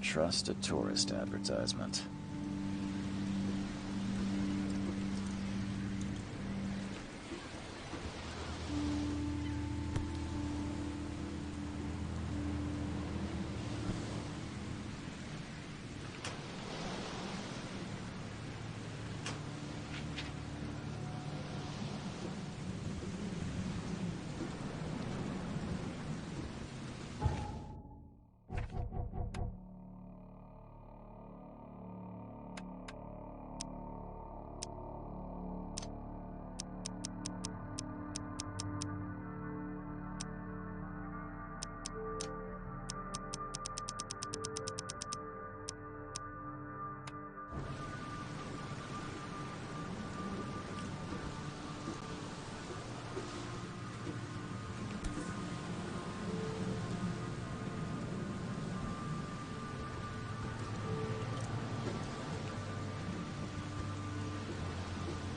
trust a tourist advertisement.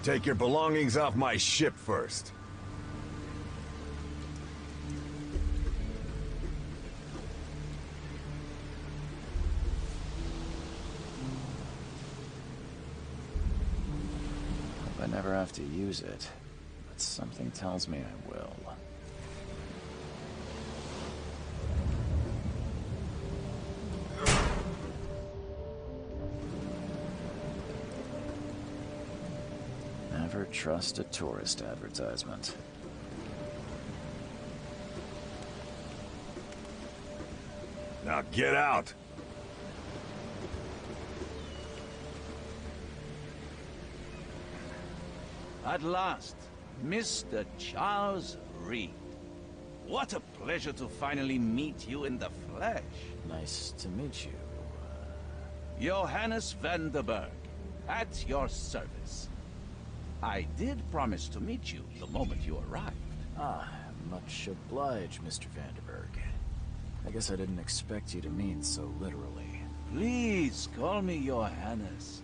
Take your belongings off my ship first. Hope I never have to use it, but something tells me I will. Never trust a tourist advertisement. Now get out! At last, Mr. Charles Reed. What a pleasure to finally meet you in the flesh. Nice to meet you. Johannes Vanderberg, at your service. I did promise to meet you the moment you arrived. Ah, much obliged, Mr. Vanderberg. I guess I didn't expect you to mean so literally. Please call me Johannes.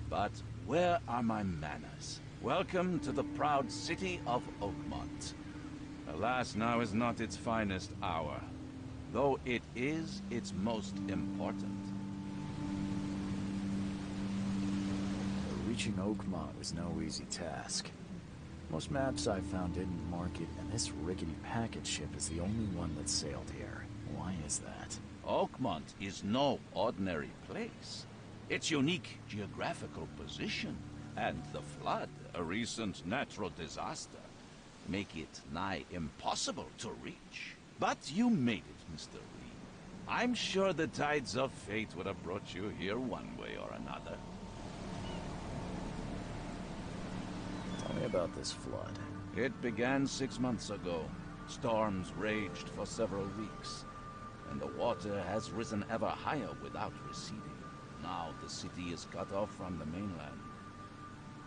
But where are my manners? Welcome to the proud city of Oakmont. Alas, now is not its finest hour, though it is its most important. Reaching Oakmont was no easy task. Most maps I've found didn't mark it, and this rickety packet ship is the only one that sailed here. Why is that? Oakmont is no ordinary place. Its unique geographical position and the flood, a recent natural disaster, make it nigh impossible to reach. But you made it, Mr. Reed. I'm sure the tides of fate would have brought you here one way or another. Tell me about this flood. It began 6 months ago. Storms raged for several weeks, and the water has risen ever higher without receding. Now the city is cut off from the mainland.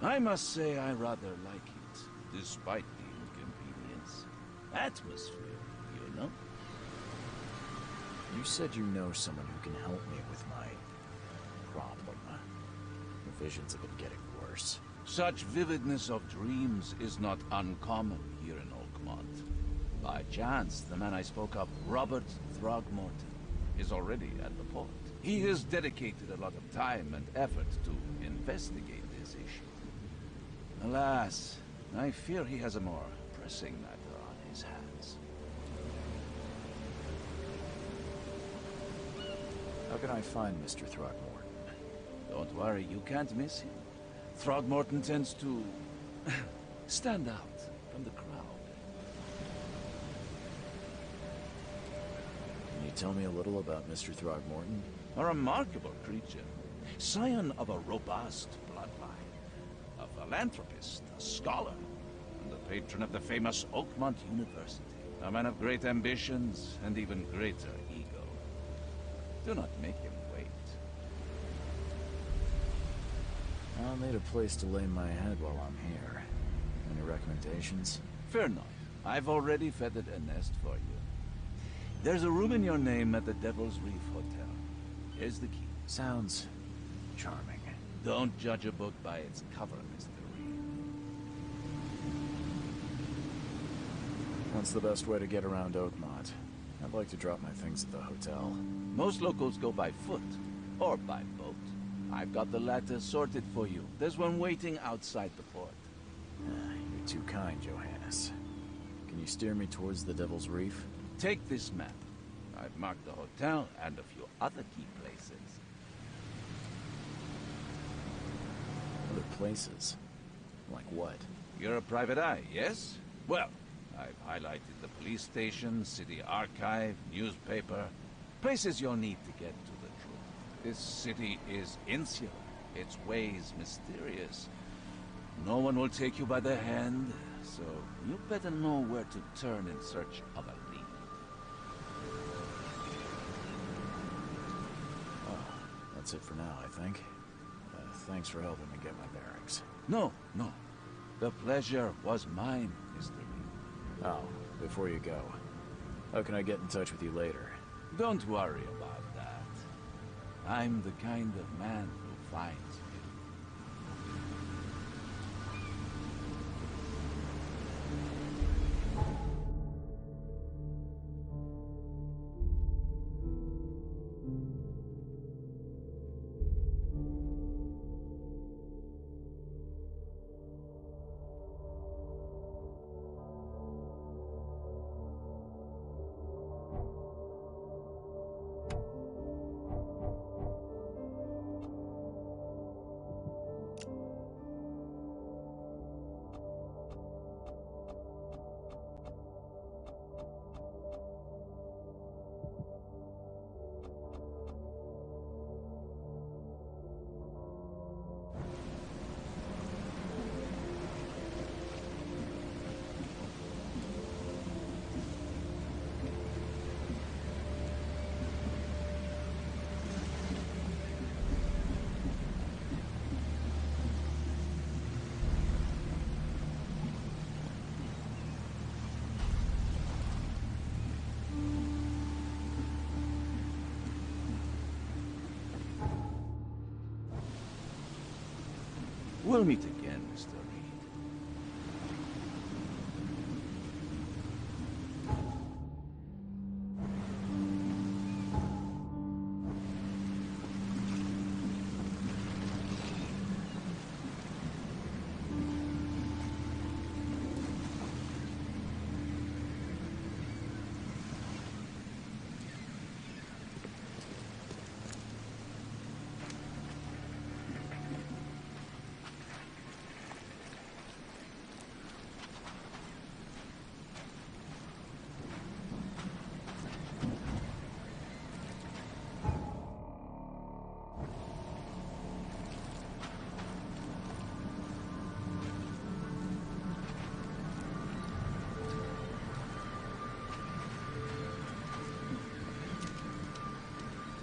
I must say I rather like it, despite the inconvenience. Atmosphere, you know? You said you know someone who can help me with my problem. The visions have been getting worse. Such vividness of dreams is not uncommon here in Oakmont. By chance, the man I spoke of, Robert Throgmorton, is already at the port. He has dedicated a lot of time and effort to investigate this issue. Alas, I fear he has a more pressing matter on his hands. How can I find Mr. Throgmorton? Don't worry, you can't miss him. Throgmorton tends to stand out from the crowd. Can you tell me a little about Mr. Throgmorton? A remarkable creature, scion of a robust bloodline, a philanthropist, a scholar, and the patron of the famous Oakmont University. A man of great ambitions and even greater ego. Do not make him wait. I'll need a place to lay my head while I'm here. Any recommendations? Fear not. I've already feathered a nest for you. There's a room in your name at the Devil's Reef Hotel. Here's the key. Sounds charming. Don't judge a book by its cover, Mr. Reed. What's the best way to get around Oakmont? I'd like to drop my things at the hotel. Most locals go by foot, or by boat. I've got the latter sorted for you. There's one waiting outside the port. You're too kind, Johannes. Can you steer me towards the Devil's Reef? Take this map. I've marked the hotel and a few other key places. Other places? Like what? You're a private eye, yes? Well, I've highlighted the police station, city archive, newspaper. Places you'll need to get to the truth. This city is insular. Its ways mysterious. No one will take you by the hand, so you better know where to turn in search of a lead. Well, that's it for now, I think. Thanks for helping me get my bearings. No. The pleasure was mine, Mr. Reed. Oh, before you go, how can I get in touch with you later? Don't worry about that. I'm the kind of man who finds you. We'll meet again, Mr. Reed.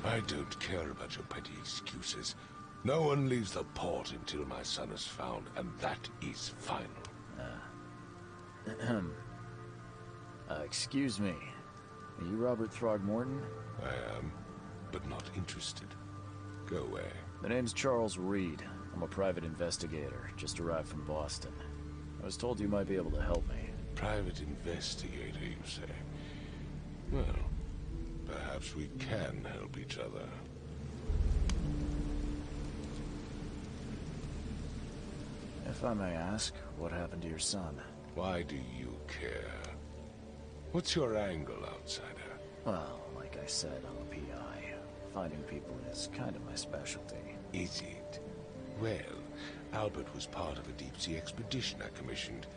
I don't care about your petty excuses. No one leaves the port until my son is found, and that is final. Excuse me. Are you Robert Throgmorton? I am, but not interested. Go away. The name's Charles Reed. I'm a private investigator, just arrived from Boston. I was told you might be able to help me. Private investigator, you say? Well, perhaps we can help each other. If I may ask, what happened to your son? Why do you care? What's your angle, outsider? Well, like I said, I'm a PI. Finding people is kind of my specialty. Is it? Well, Albert was part of a deep-sea expedition I commissioned.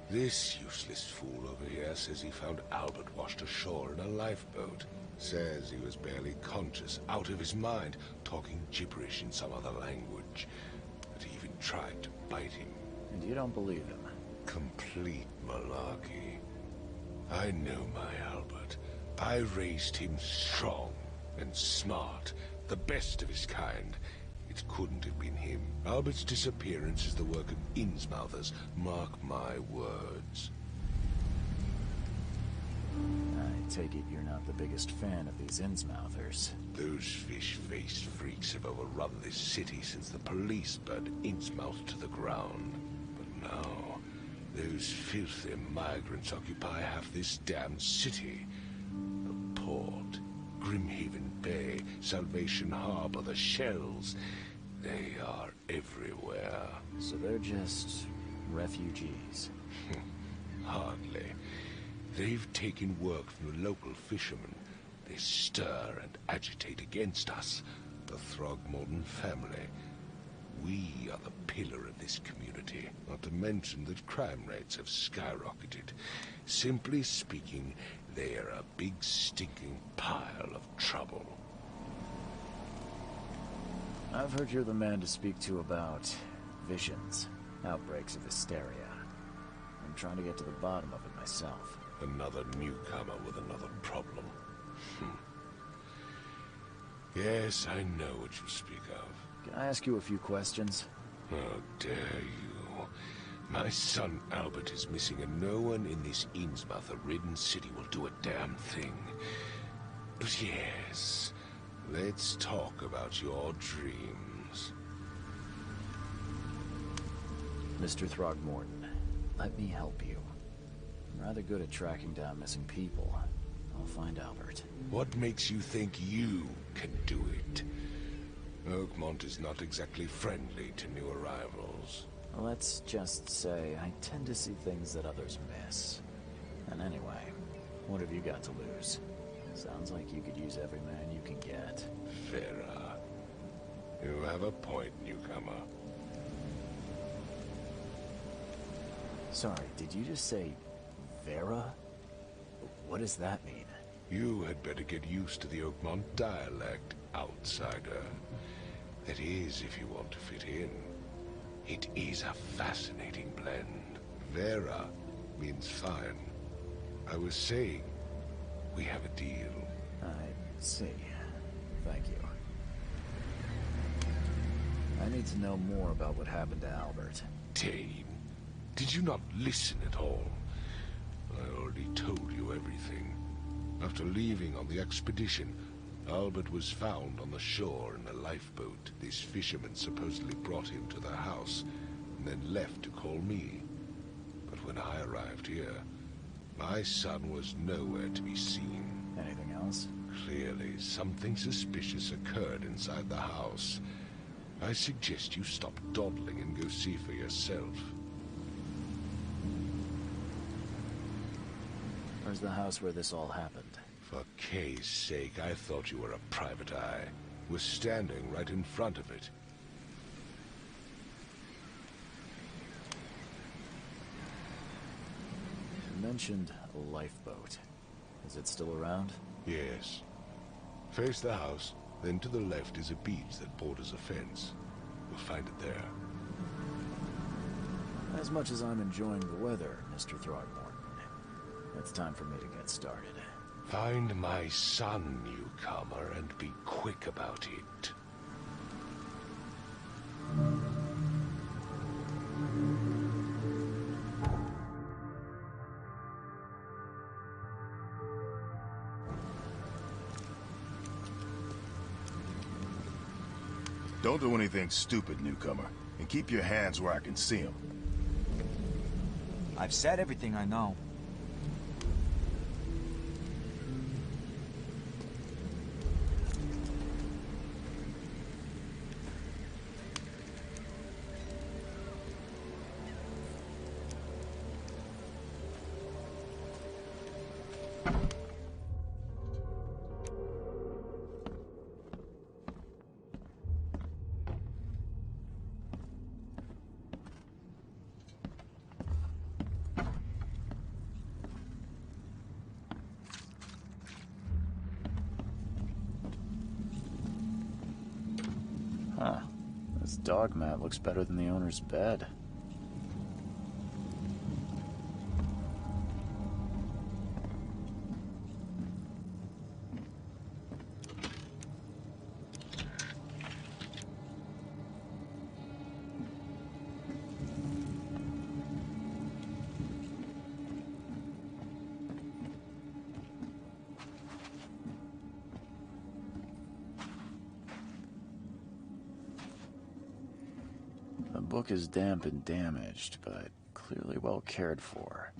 This useless fool over here says he found Albert washed ashore in a lifeboat. Says he was barely conscious, out of his mind, talking gibberish in some other language. That he even tried to bite him. And you don't believe him? Complete malarkey. I know my Albert. I raised him strong and smart, the best of his kind. It couldn't have been him. Albert's disappearance is the work of Innsmouthers. Mark my words. I take it you're not the biggest fan of these Innsmouthers. Those fish-faced freaks have overrun this city since the police burned Innsmouth to the ground. But now, those filthy migrants occupy half this damned city. A port. Grimhaven Bay, Salvation Harbor, the shells. They are everywhere. So they're just refugees. Hardly. They've taken work from the local fishermen. They stir and agitate against us, the Throgmorton family. We are the pillar of this community, not to mention that crime rates have skyrocketed. Simply speaking, they are a big stinking pile of trouble. I've heard you're the man to speak to about visions, outbreaks of hysteria. I'm trying to get to the bottom of it myself. Another newcomer with another problem. Yes, I know what you speak of. Can I ask you a few questions? How dare you? My son Albert is missing, and no one in this Innsmouth-ridden city will do a damn thing. But yes, let's talk about your dreams. Mr. Throgmorton, let me help you. I'm rather good at tracking down missing people. I'll find Albert. What makes you think you can do it? Oakmont is not exactly friendly to new arrivals. Let's just say I tend to see things that others miss. And anyway, what have you got to lose? Sounds like you could use every man you can get. Vera, you have a point, newcomer. Sorry, did you just say Vera? What does that mean? You had better get used to the Oakmont dialect, outsider. That is, if you want to fit in. It is a fascinating blend. Vera means fine. I was saying, we have a deal. I see. Thank you. I need to know more about what happened to Albert. Dane, did you not listen at all? I already told you everything. After leaving on the expedition, Albert was found on the shore in a lifeboat. These fishermen supposedly brought him to their house, and then left to call me. But when I arrived here, my son was nowhere to be seen. Anything else? Clearly, something suspicious occurred inside the house. I suggest you stop dawdling and go see for yourself. Where's the house where this all happened? For Kay's sake, I thought you were a private eye. Was standing right in front of it. You mentioned a lifeboat. Is it still around? Yes. Face the house, then to the left is a beach that borders a fence. You'll find it there. As much as I'm enjoying the weather, Mr. Throgmorton, it's time for me to get started. Find my son, newcomer, and be quick about it. Don't do anything stupid, newcomer, and keep your hands where I can see them. I've said everything I know. Huh. This dog mat looks better than the owner's bed. The book is damp and damaged, but clearly well cared for.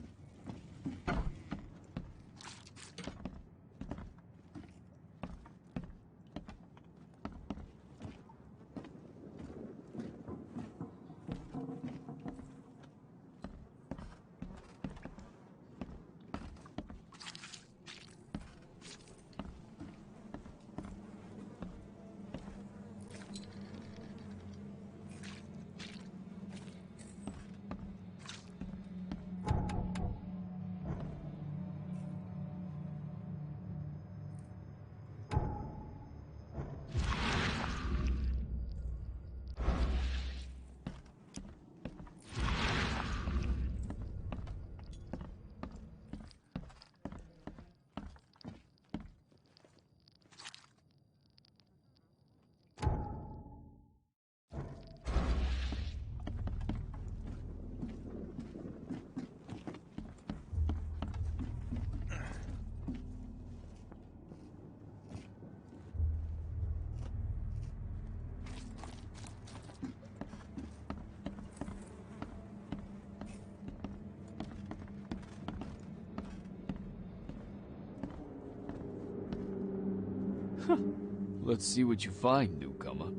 Let's see what you find, newcomer.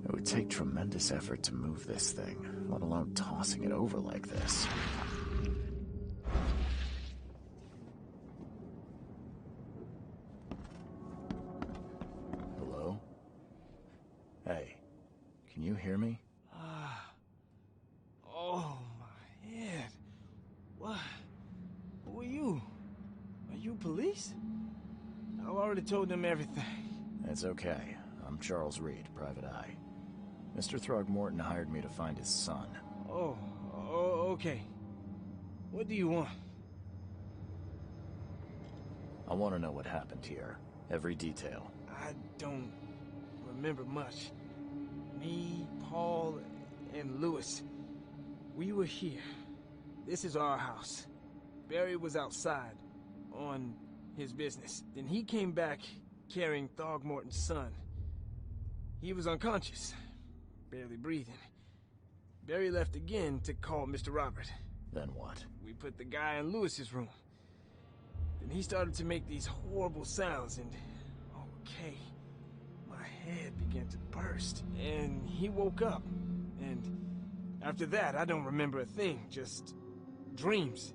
It would take tremendous effort to move this thing, let alone tossing it over like this. Hello? Hey, can you hear me? Oh, my head. What? Who are you? Are you police? I already told them everything. It's okay. I'm Charles Reed, Private Eye. Mr. Throgmorton hired me to find his son. Oh, okay. What do you want? I want to know what happened here. Every detail. I don't remember much. Me, Paul, and Lewis. We were here. This is our house. Barry was outside, on his business. Then he came back carrying Throgmorton's son. He was unconscious, barely breathing. Barry left again to call Mr. Robert. Then what? We put the guy in Lewis's room. Then he started to make these horrible sounds and... okay. My head began to burst, and he woke up. And after that, I don't remember a thing, just dreams.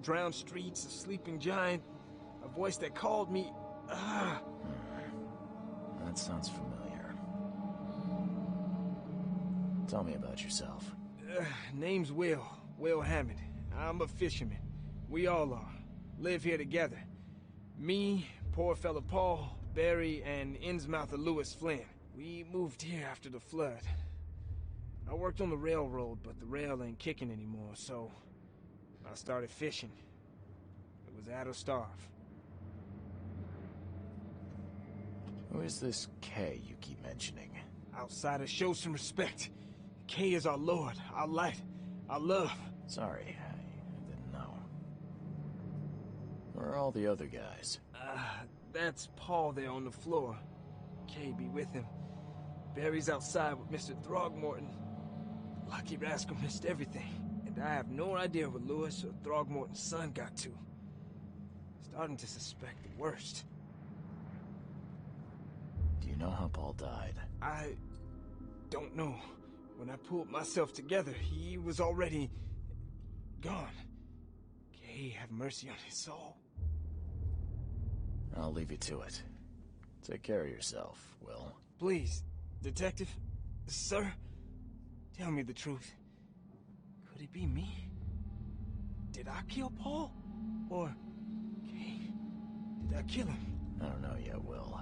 Drowned streets, a sleeping giant, a voice that called me... That sounds familiar. Tell me about yourself. Name's Will Hammond. I'm a fisherman. We all are. Live here together. Me, poor fella Paul, Barry, and Innsmouther Lewis Flynn. We moved here after the flood. I worked on the railroad, but the rail ain't kicking anymore, so I started fishing. It was at or starve. Who is this K you keep mentioning? Outsiders, show some respect. K is our lord, our light, our love. Sorry, I didn't know. Where are all the other guys? That's Paul there on the floor. K be with him. Barry's outside with Mr. Throgmorton. Lucky rascal missed everything, and I have no idea what Lewis or Throgmorton's son got to. Starting to suspect the worst. Do you know how Paul died? I don't know. When I pulled myself together, he was already gone. K have mercy on his soul. I'll leave you to it. Take care of yourself, Will. Please, detective, sir, tell me the truth. Could it be me? Did I kill Paul? Or K? Did I kill him? I don't know yet, Will.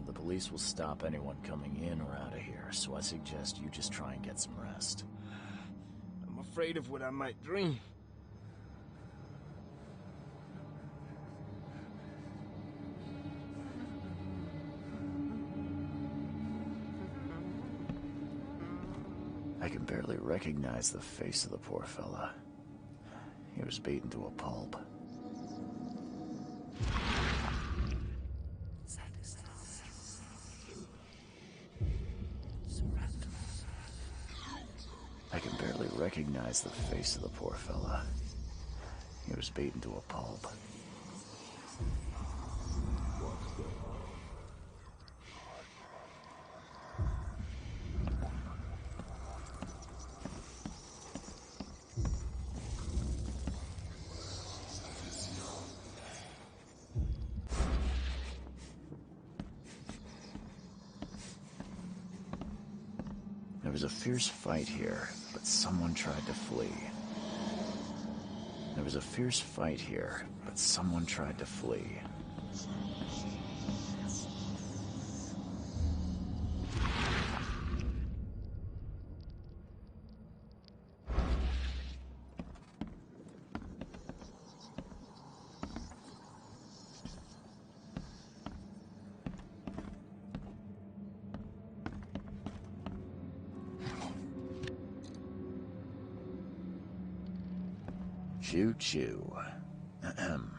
The police will stop anyone coming in or out of here, so I suggest you just try and get some rest. I'm afraid of what I might dream. I can barely recognize the face of the poor fella. He was beaten to a pulp. I can barely recognize the face of the poor fella. He was beaten to a pulp. There was a fierce fight here, but someone tried to flee. There was a fierce fight here, but someone tried to flee. Choo-choo. Ahem.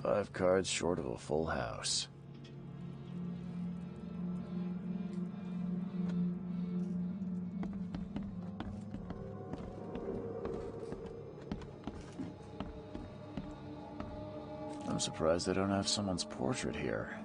5 cards short of a full house. I'm surprised they don't have someone's portrait here.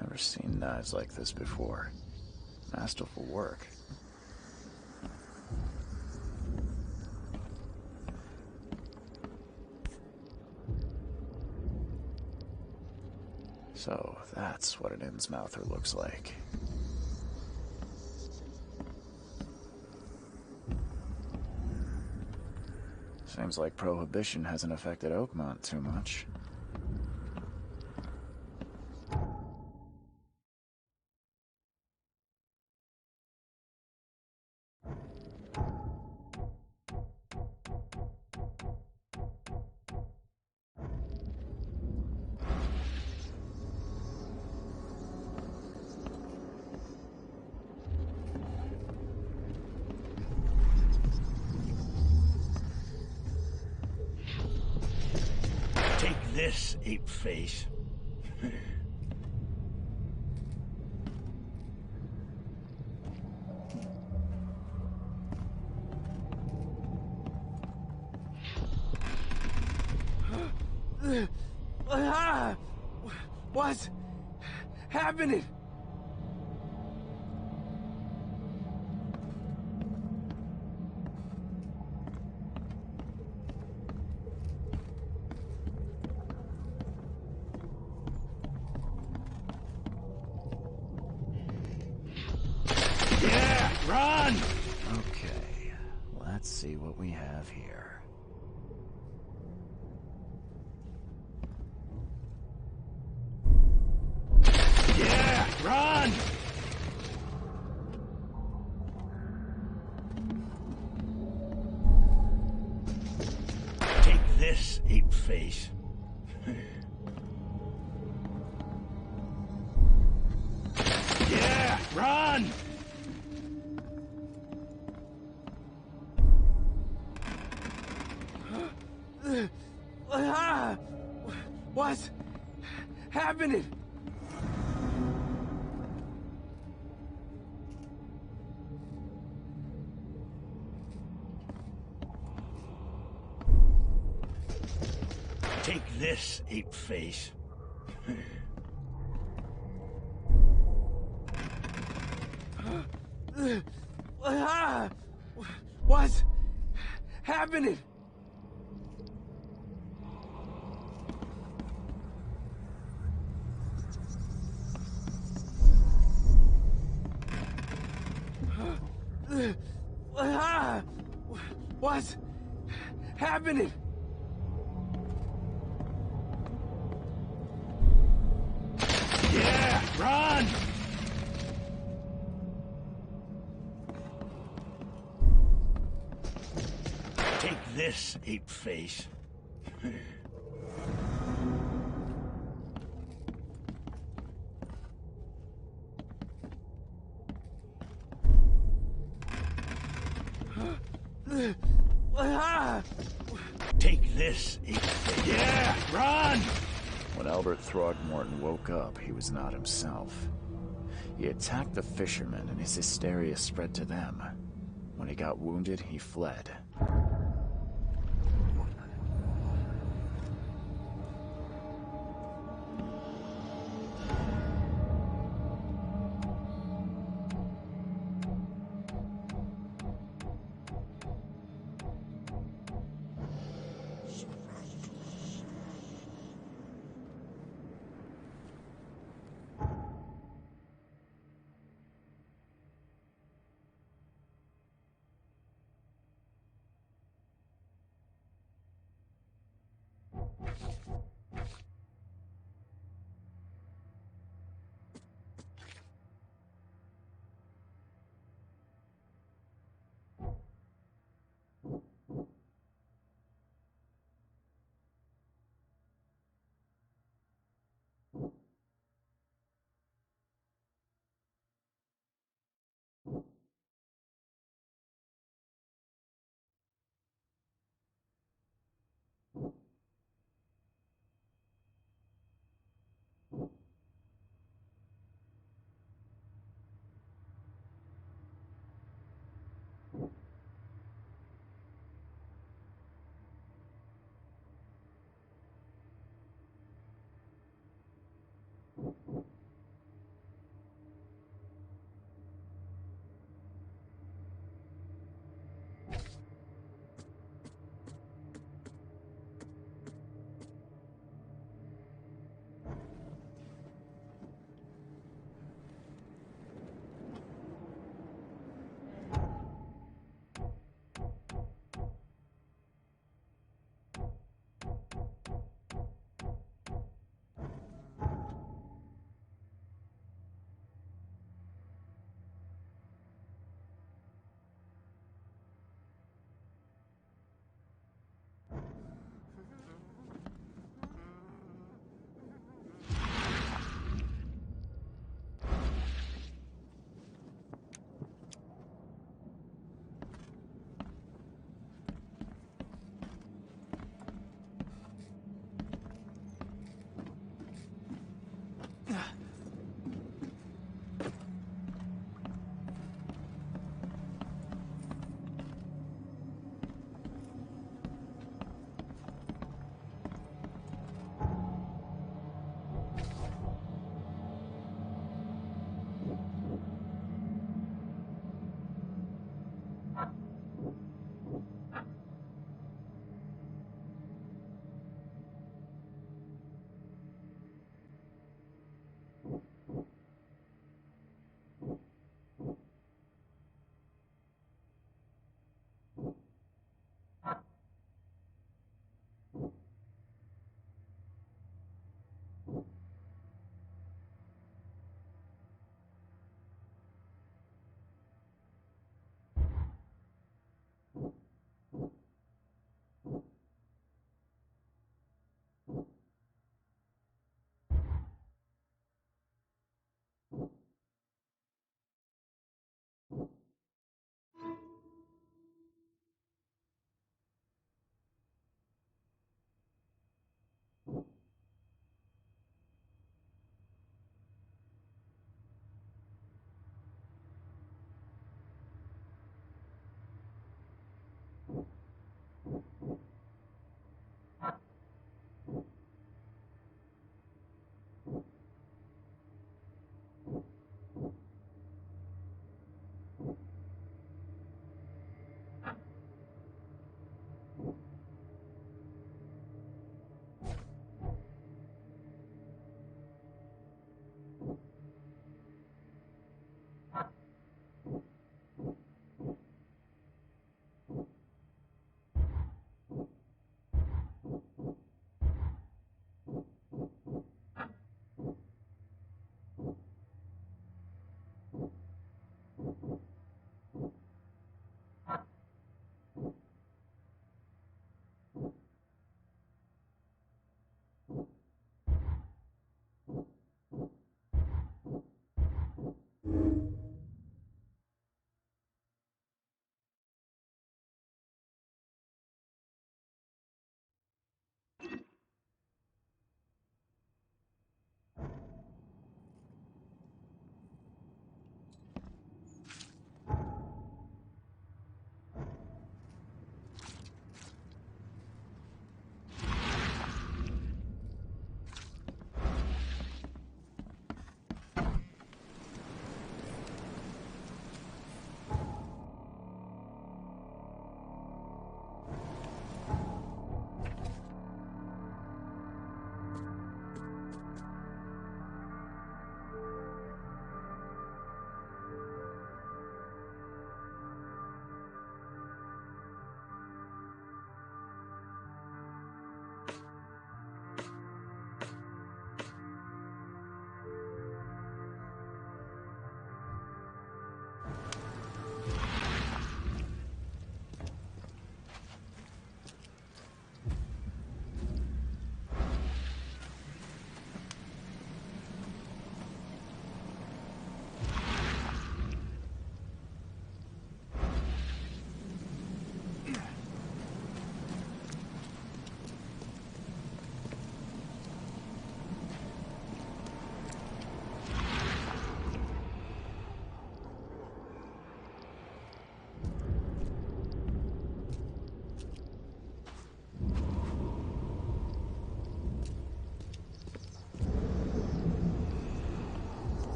Never seen knives like this before. Masterful work. So, that's what an Innsmouther looks like. Seems like Prohibition hasn't affected Oakmont too much. This ape face. What's happening? Run! Okay, let's see what we have here. Yeah, run! Take this, ape face. Yeah, run! What's happening? Take this, ape face. What's happening? What's happening? Yeah, run! Take this, ape face. Take this, ape face. Yeah, run! When Albert Throgmorton woke up, he was not himself. He attacked the fishermen, and his hysteria spread to them. When he got wounded, he fled.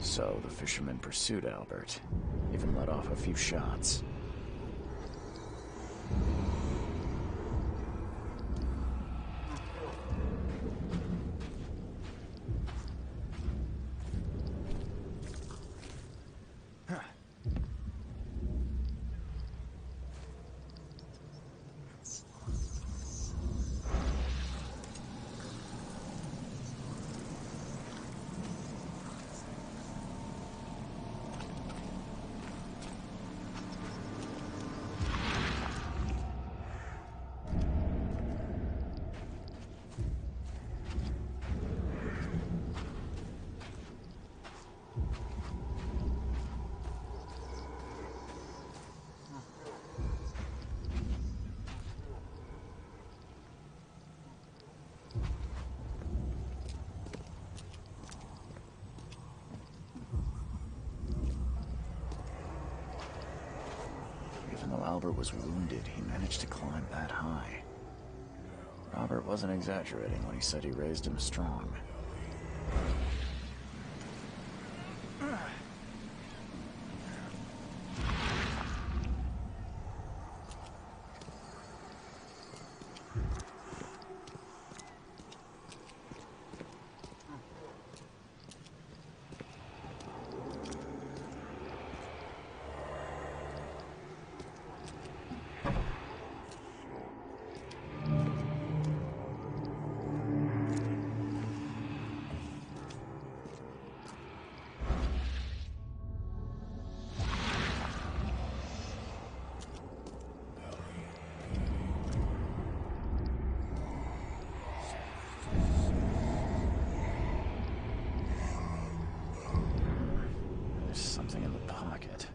So the fisherman pursued Albert, even let off a few shots. Even though Albert was wounded, he managed to climb that high. Robert wasn't exaggerating when he said he raised him strong. Something in the pocket.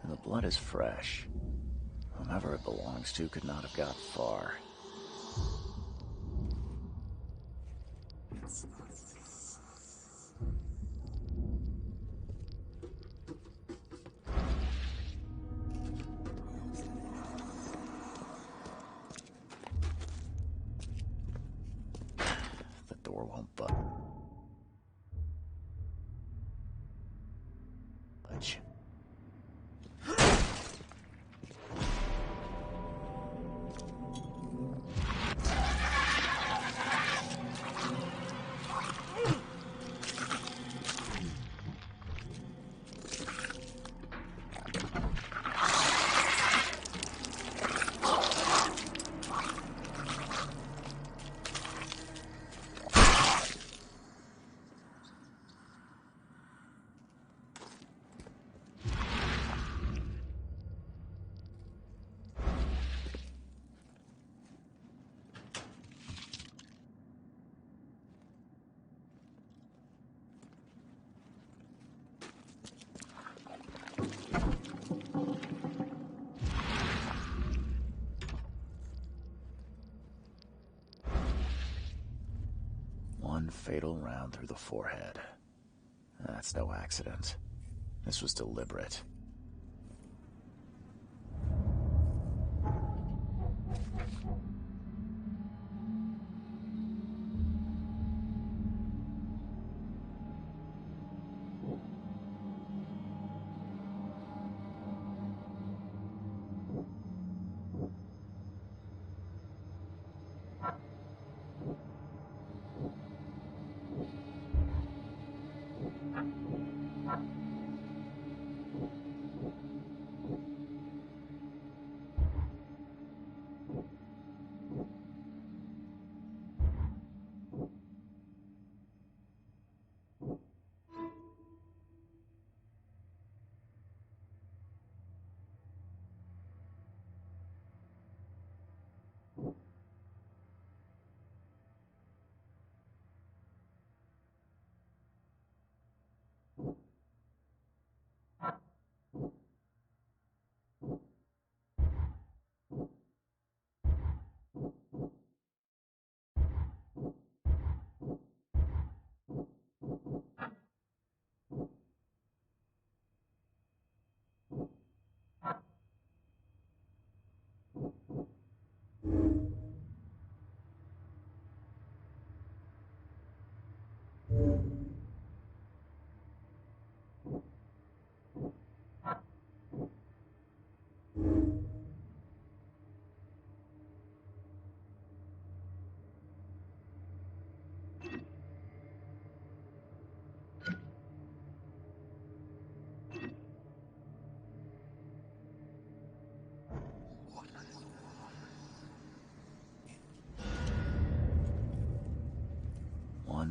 The blood is fresh. Whomever it belongs to could not have got far. The door won't budge. One fatal round through the forehead. That's no accident. This was deliberate.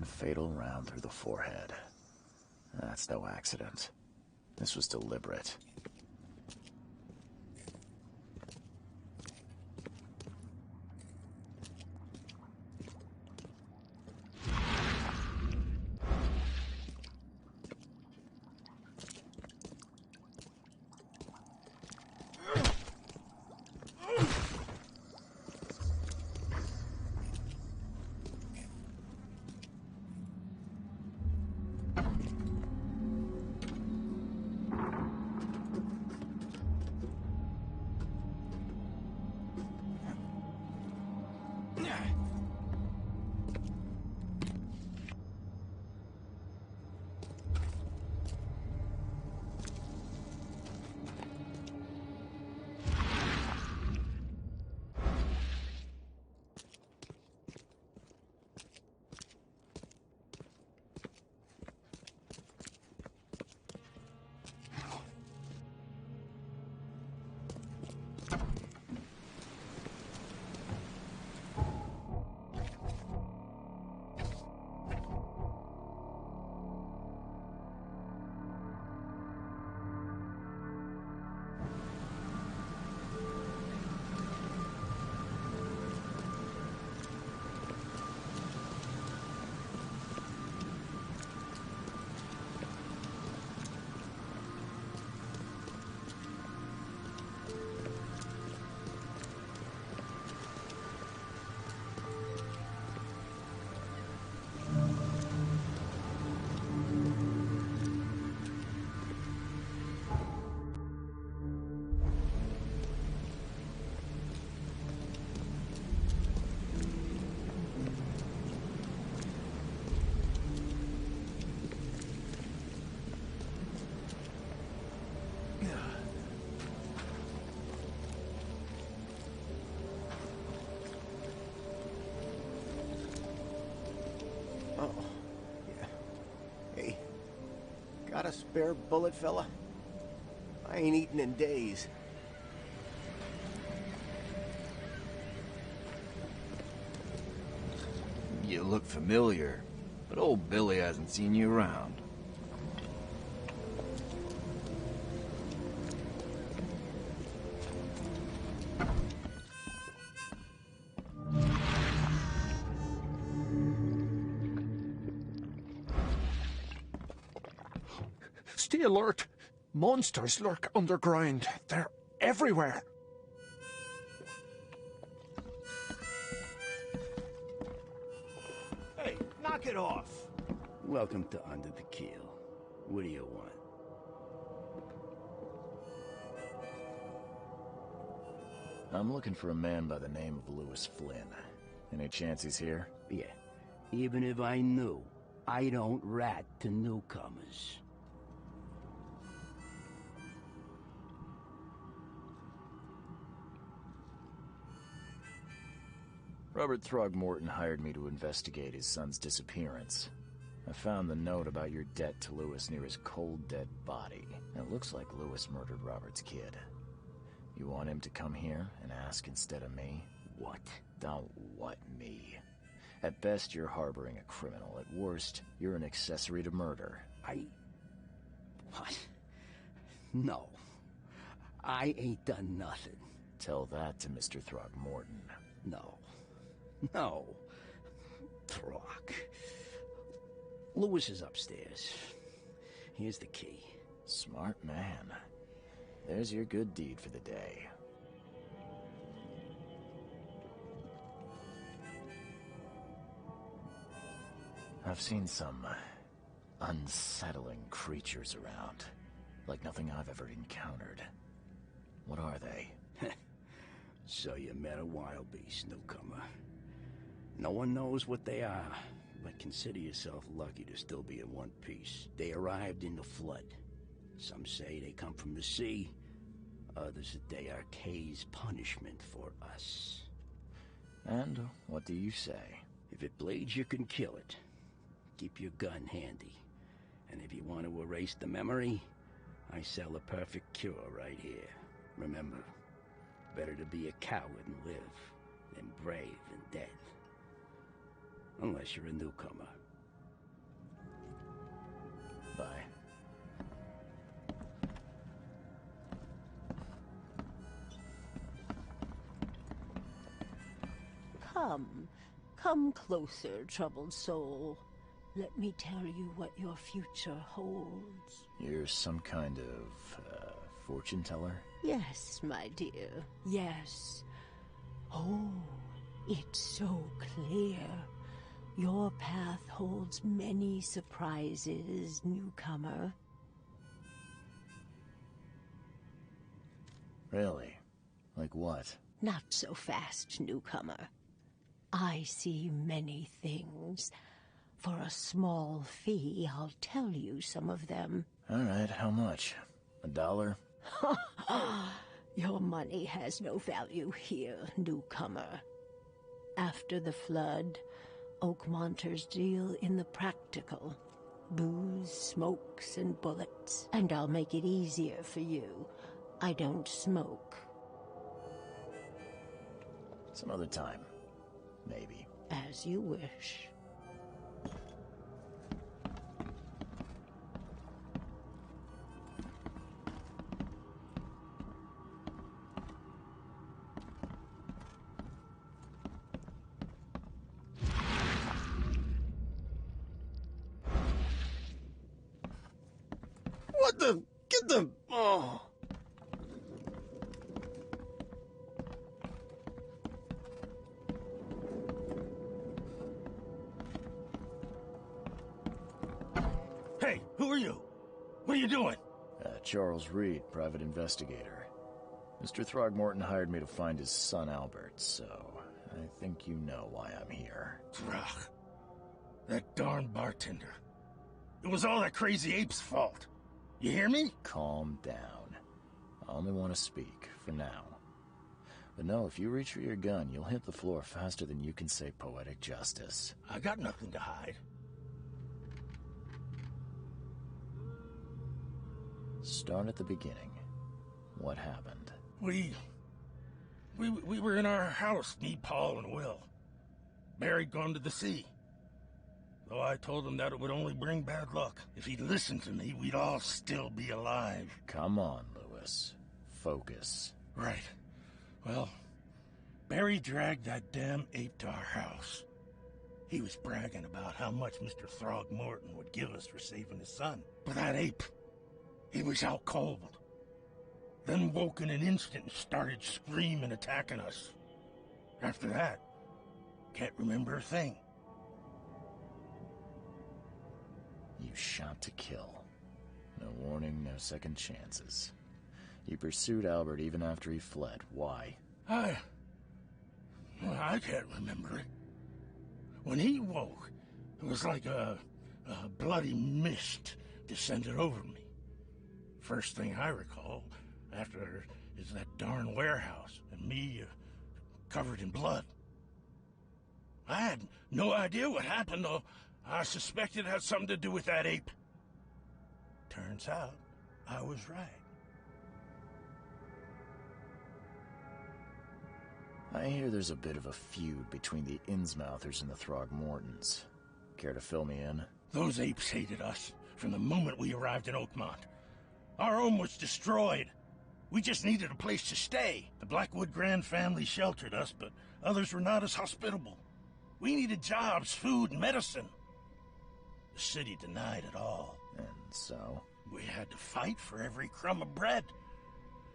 One fatal round through the forehead. That's no accident. This was deliberate. Got a spare bullet, fella? I ain't eaten in days. You look familiar, but old Billy hasn't seen you around. Stay alert. Monsters lurk underground. They're everywhere. Hey, knock it off. Welcome to Under the Keel. What do you want? I'm looking for a man by the name of Lewis Flynn. Any chance he's here? Yeah. Even if I knew, I don't rat to newcomers. Robert Throgmorton hired me to investigate his son's disappearance. I found the note about your debt to Lewis near his cold, dead body. It looks like Lewis murdered Robert's kid. You want him to come here and ask instead of me? What? Don't what me. At best, you're harboring a criminal. At worst, you're an accessory to murder. What? No. I ain't done nothing. Tell that to Mr. Throgmorton. No. Throg. Lewis is upstairs. Here's the key. Smart man. There's your good deed for the day. I've seen some unsettling creatures around. Like nothing I've ever encountered. What are they? So you met a wild beast, newcomer. No one knows what they are, but consider yourself lucky to still be in one piece. They arrived in the flood. Some say they come from the sea. Others that they are Kay's punishment for us. And what do you say? If it bleeds, you can kill it. Keep your gun handy. And if you want to erase the memory, I sell a perfect cure right here. Remember, better to be a coward and live than brave and dead. Unless you're a newcomer. Bye. Come closer, troubled soul. Let me tell you what your future holds. You're some kind of, fortune teller? Yes, my dear, yes. Oh, it's so clear. Your path holds many surprises, newcomer. Really? Like what? Not so fast, newcomer. I see many things. For a small fee, I'll tell you some of them. All right, how much? $1? Your money has no value here, newcomer. After the flood, Oakmonters deal in the practical. Booze, smokes, and bullets. And I'll make it easier for you. I don't smoke. Some other time. Maybe. As you wish. What the? Get the... Oh. Hey, who are you? What are you doing? Charles Reed, private investigator. Mr. Throgmorton hired me to find his son Albert, so I think you know why I'm here. Throg. That darn bartender. It was all that crazy ape's fault. You hear me? Calm down. I only want to speak, for now. But no, if you reach for your gun, you'll hit the floor faster than you can say poetic justice. I got nothing to hide. Start at the beginning. What happened? We were in our house, me, Paul, and Will. Barry'd gone to the sea. Though I told him that it would only bring bad luck. If he'd listened to me, we'd all still be alive. Come on, Lewis. Focus. Right. Well, Barry dragged that damn ape to our house. He was bragging about how much Mr. Throgmorton would give us for saving his son. But that ape, he was out cold. Then woke in an instant and started screaming, attacking us. After that, can't remember a thing. You shot to kill. No warning, no second chances. You pursued Albert even after he fled. Why? I can't remember it. When he woke, it was like a bloody mist descended over me. First thing I recall after is that darn warehouse and me covered in blood. I had no idea what happened, though. I suspected it had something to do with that ape. Turns out, I was right. I hear there's a bit of a feud between the Innsmouthers and the Throgmortons. Care to fill me in? Those apes hated us from the moment we arrived in Oakmont. Our home was destroyed. We just needed a place to stay. The Blackwood Grand family sheltered us, but others were not as hospitable. We needed jobs, food, and medicine. The city denied it all. And so? We had to fight for every crumb of bread.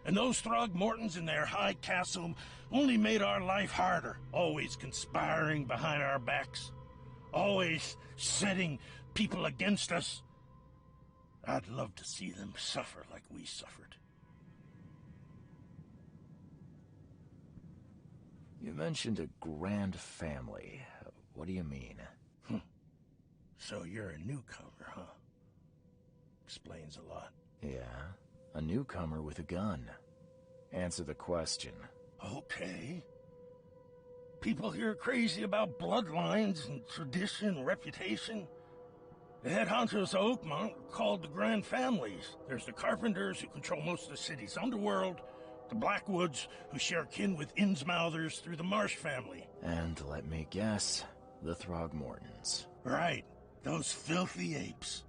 And those Throgmortons in their high castle only made our life harder, always conspiring behind our backs, always setting people against us. I'd love to see them suffer like we suffered. You mentioned a grand family. What do you mean? So you're a newcomer, huh? Explains a lot. Yeah, a newcomer with a gun. Answer the question. Okay. People here are crazy about bloodlines and tradition and reputation. The head honchos of Oakmont are called the Grand Families. There's the Carpenters, who control most of the city's underworld, the Blackwoods, who share kin with Innsmouthers through the Marsh family. And let me guess, the Throgmortons. Right. Those filthy apes.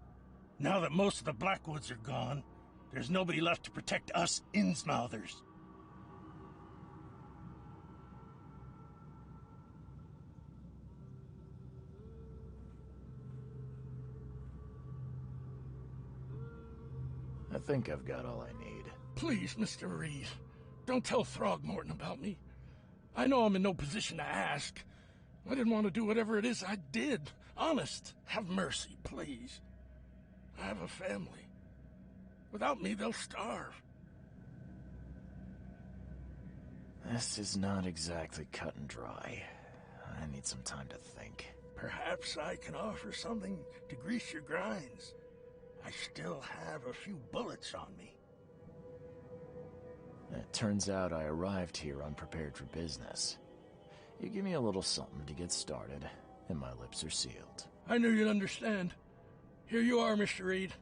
Now that most of the Blackwoods are gone, there's nobody left to protect us Innsmouthers. I think I've got all I need. Please, Mr. Reed, don't tell Throgmorton about me. I know I'm in no position to ask. I didn't want to do whatever it is I did. Honest, have mercy, please. I have a family. Without me, they'll starve. This is not exactly cut and dry. I need some time to think. Perhaps I can offer something to grease your grinds. I still have a few bullets on me. It turns out I arrived here unprepared for business. You give me a little something to get started, and my lips are sealed. I knew you'd understand. Here you are, Mr. Reed.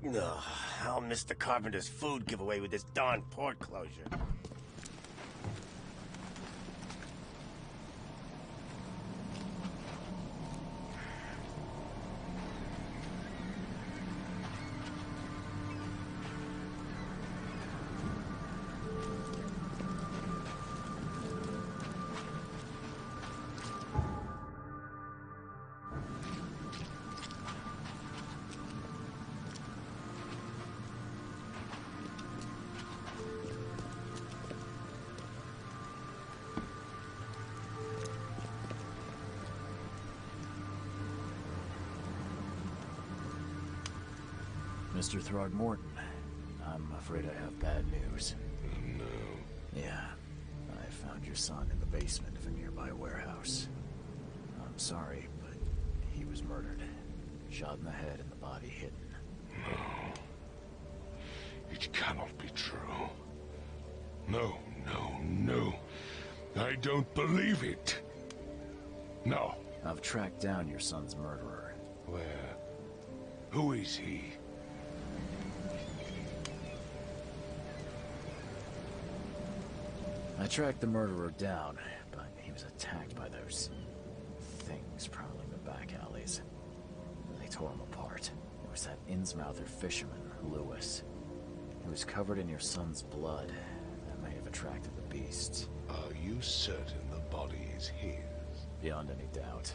Ugh, I'll miss the carpenter's food giveaway with this darn port closure. Mr. Throgmorton, I'm afraid I have bad news. No. Yeah, I found your son in the basement of a nearby warehouse. I'm sorry, but he was murdered. Shot in the head and the body hidden. No. It cannot be true. No, no, no. I don't believe it. No. I've tracked down your son's murderer. Where? Who is he? I tracked the murderer down, but he was attacked by those things prowling the back alleys. They tore him apart. It was that Innsmouther fisherman, Lewis. He was covered in your son's blood. That may have attracted the beasts. Are you certain the body is his? Beyond any doubt.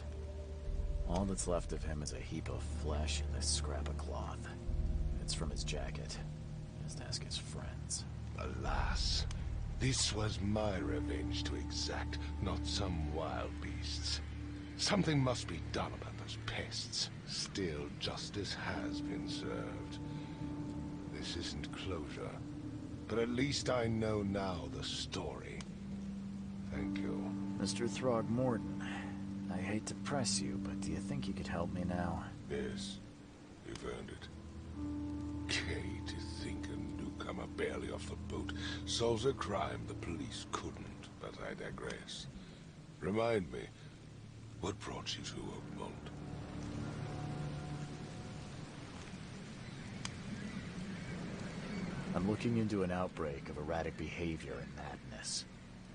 All that's left of him is a heap of flesh and this scrap of cloth. bullets from his jacket. Just ask his friends. Alas, this was my revenge to exact, not some wild beast's. Something must be done about those pests. Still, justice has been served. This isn't closure, but at least I know now the story. Thank you. Mr. Throgmorton, I hate to press you, but do you think you could help me now? Yes, you've earned it. Okay, to think a newcomer barely off the boat solves a crime the police couldn't, but I digress. Remind me, what brought you to Oakmont? I'm looking into an outbreak of erratic behavior and madness,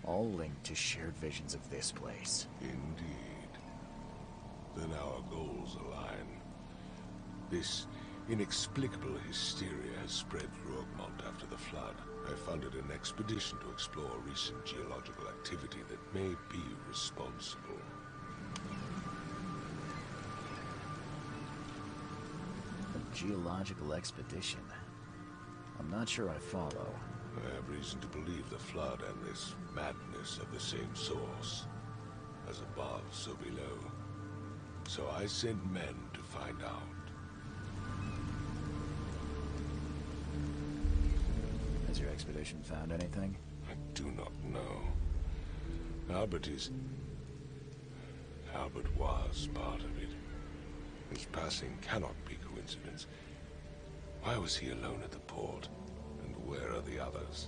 all linked to shared visions of this place. Indeed. Then our goals align. This inexplicable hysteria has spread through Oakmont after the flood. I funded an expedition to explore recent geological activity that may be responsible. A geological expedition? I'm not sure I follow. I have reason to believe the flood and this madness are the same source. As above, so below. So I sent men to find out. Has your expedition found anything? I do not know. Albert was part of it. His passing cannot be coincidence. Why was he alone at the port? And where are the others?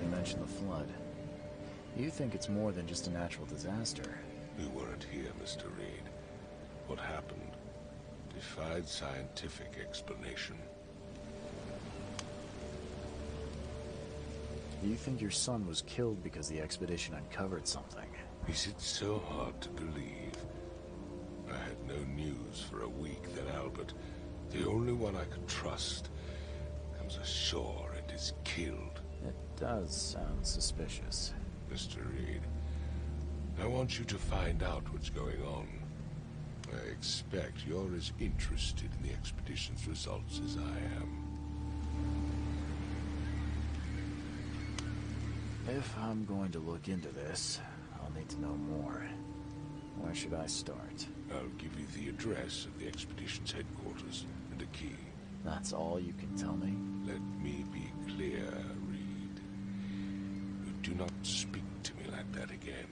You mentioned the flood. You think it's more than just a natural disaster? We weren't here, Mr. Reed. What happened defied scientific explanation. You think your son was killed because the expedition uncovered something? Is it so hard to believe? I had no news for a week, then Albert, the only one I could trust, comes ashore and is killed. It does sound suspicious. Mr. Reed, I want you to find out what's going on. I expect you're as interested in the expedition's results as I am. If I'm going to look into this, I'll need to know more. Where should I start? I'll give you the address of the expedition's headquarters and a key. That's all you can tell me? Let me be clear, Reed. You do not speak to me like that again.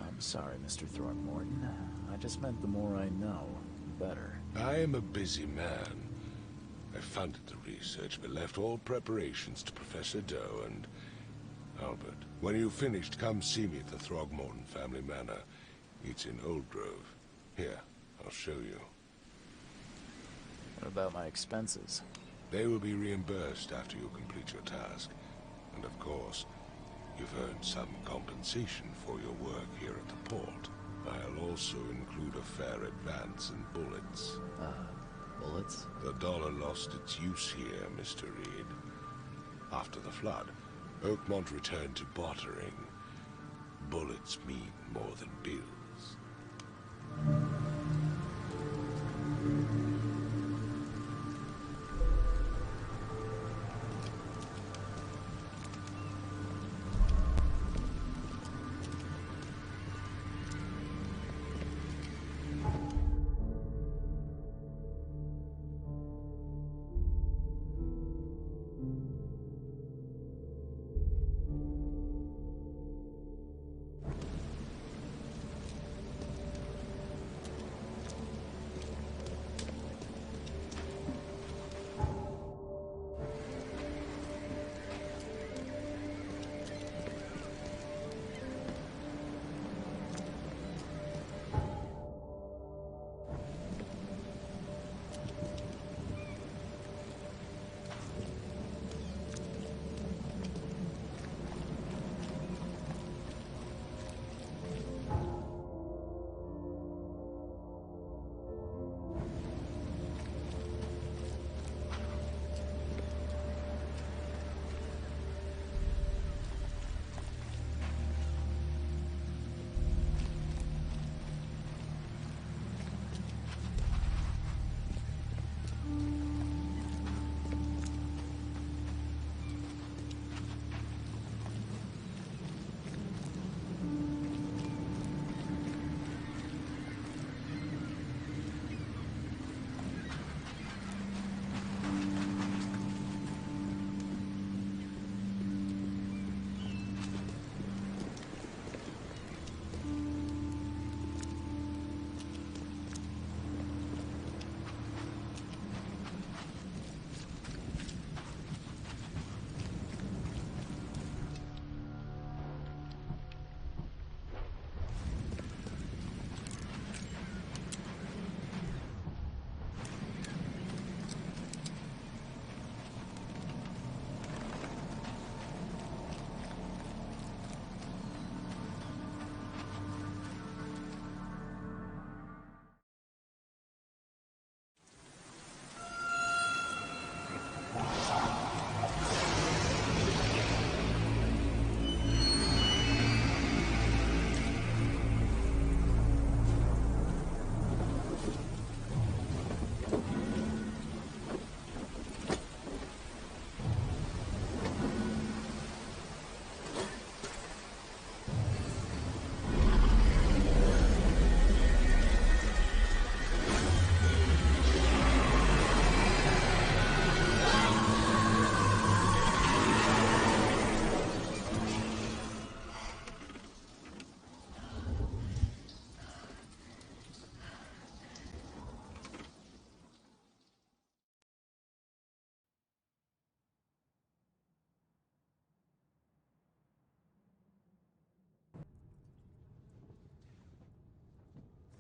I'm sorry, Mr. Throckmorton. I just meant the more I know, the better. I am a busy man. I funded the research, but left all preparations to Professor Doe and Albert. When you've finished, come see me at the Throgmorton family manor. It's in Old Grove. Here, I'll show you. What about my expenses? They will be reimbursed after you complete your task. And of course, you've earned some compensation for your work here at the port. I'll also include a fair advance in bullets. Bullets? The dollar lost its use here, Mr. Reed. After the flood, Oakmont returned to bartering. Bullets mean more than bills.